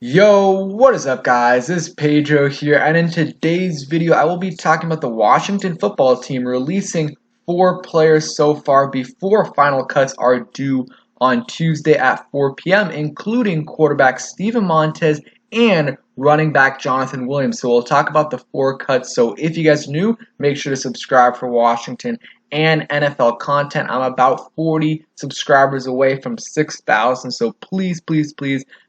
Yo, what is up guys? This is Pedro here, and in today's video I will be talking about the Washington football team releasing 4 players so far before final cuts are due on Tuesday at 4 p.m., including quarterback Steven Montez and running back Jonathan Williams. So we'll talk about the 4 cuts. So if you guys are new, make sure to subscribe for Washington and NFL content. I'm about 40 subscribers away from 6,000, so please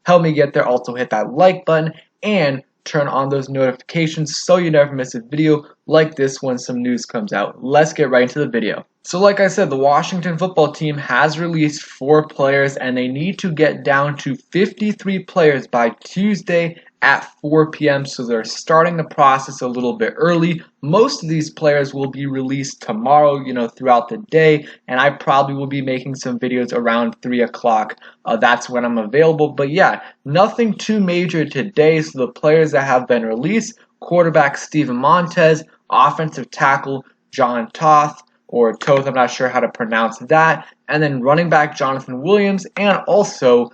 help me get there. Also hit that like button and turn on those notifications so you never miss a video like this when some news comes out. Let's get right into the video. So like I said, the Washington football team has released 4 players and they need to get down to 53 players by Tuesday at 4 p.m. So they're starting the process a little bit early. Most of these players will be released tomorrow, throughout the day, and I probably will be making some videos around 3 o'clock. That's when I'm available. But yeah, nothing too major today. So the players that have been released: quarterback Steven Montez, offensive tackle John Toth, or Toth, I'm not sure how to pronounce that, and then running back Jonathan Williams, and also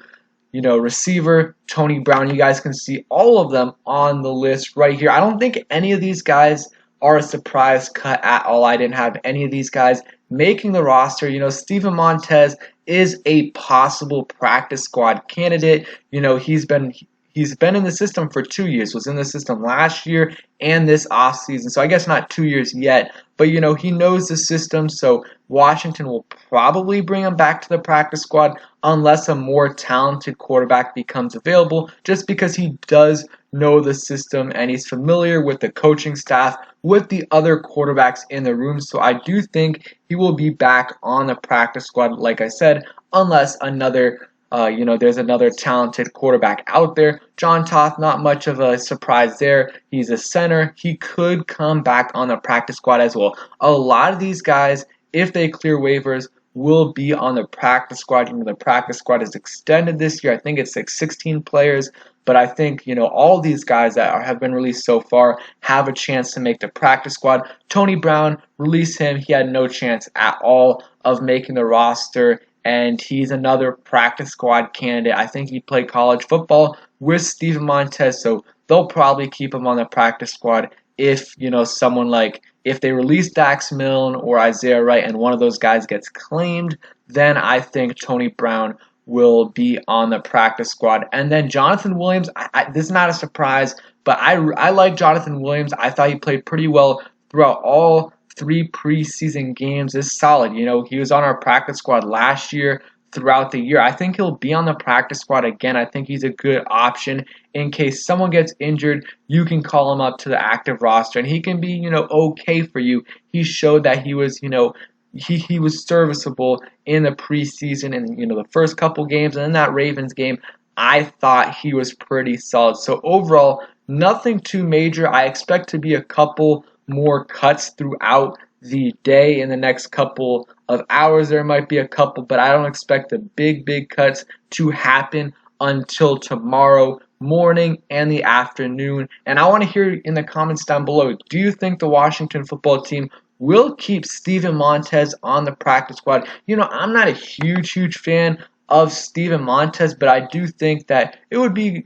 receiver Tony Brown. You guys can see all of them on the list right here. I don't think any of these guys are a surprise cut at all. I didn't have any of these guys making the roster. Steven Montez is a possible practice squad candidate. He's been in the system for 2 years. Was in the system last year and this offseason. So I guess not 2 years yet, but he knows the system. So Washington will probably bring him back to the practice squad unless a more talented quarterback becomes available, just because he does know the system and he's familiar with the coaching staff, with the other quarterbacks in the room. So I do think he will be back on the practice squad, like I said, unless there's another talented quarterback out there. John Toth, not much of a surprise there. He's a center. He could come back on the practice squad as well. A lot of these guys, if they clear waivers, will be on the practice squad. The practice squad is extended this year. I think it's like 16 players. But I think, all these guys that have been released so far have a chance to make the practice squad. Tony Brown, release him. He had no chance at all of making the roster, and he's another practice squad candidate. I think he played college football with Steven Montez, so they'll probably keep him on the practice squad if, if they release Dax Milne or Isaiah Wright and one of those guys gets claimed, then I think Tony Brown will be on the practice squad. And then Jonathan Williams, this is not a surprise, but I like Jonathan Williams. I thought he played pretty well throughout all 3 preseason games. Is solid. He was on our practice squad last year throughout the year. I think he'll be on the practice squad again. I think he's a good option in case someone gets injured. You can call him up to the active roster and he can be, okay for you. He showed that he was, he was serviceable in the preseason and the first couple games, and in that Ravens game I thought he was pretty solid. So overall, nothing too major. I expect to be a couple more cuts throughout the day. In the next couple of hours there might be a couple, but I don't expect the big cuts to happen until tomorrow morning and the afternoon. And I want to hear in the comments down below, do you think the Washington football team will keep Steven Montez on the practice squad? I'm not a huge fan of Steven Montez, but I do think that it would be,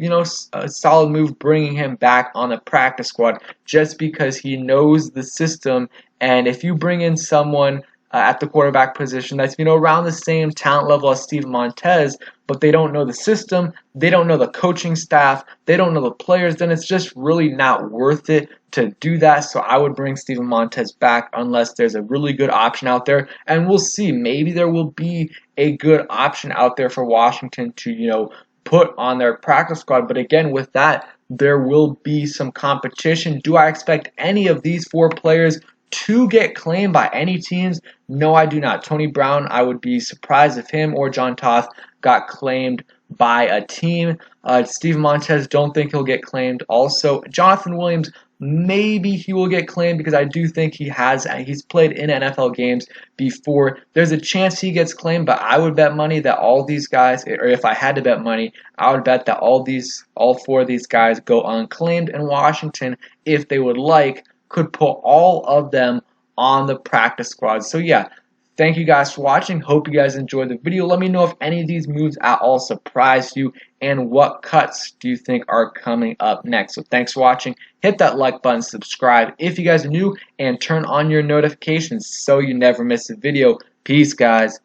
a solid move bringing him back on the practice squad, just because he knows the system. And if you bring in someone at the quarterback position that's around the same talent level as Steven Montez, but they don't know the system, they don't know the coaching staff, they don't know the players, then it's just really not worth it to do that. So I would bring Steven Montez back unless there's a really good option out there, and we'll see. Maybe there will be a good option out there for Washington to put on their practice squad. But again, with that, there will be some competition. Do I expect any of these 4 players to get claimed by any teams? No, I do not. Tony Brown, I would be surprised if him or John Toth got claimed by a team. Steven Montez, don't think he'll get claimed. Also, Jonathan Williams, maybe he will get claimed because I do think he's played in NFL games before. There's a chance he gets claimed, but I would bet money that all these guys, or if I had to bet money, I would bet that all 4 of these guys go unclaimed, and Washington, if they would like, could put all of them on the practice squad. So yeah, thank you guys for watching. Hope you guys enjoyed the video. Let me know if any of these moves at all surprised you and what cuts do you think are coming up next? So thanks for watching. Hit that like button, subscribe if you guys are new, and turn on your notifications so you never miss a video. Peace, guys.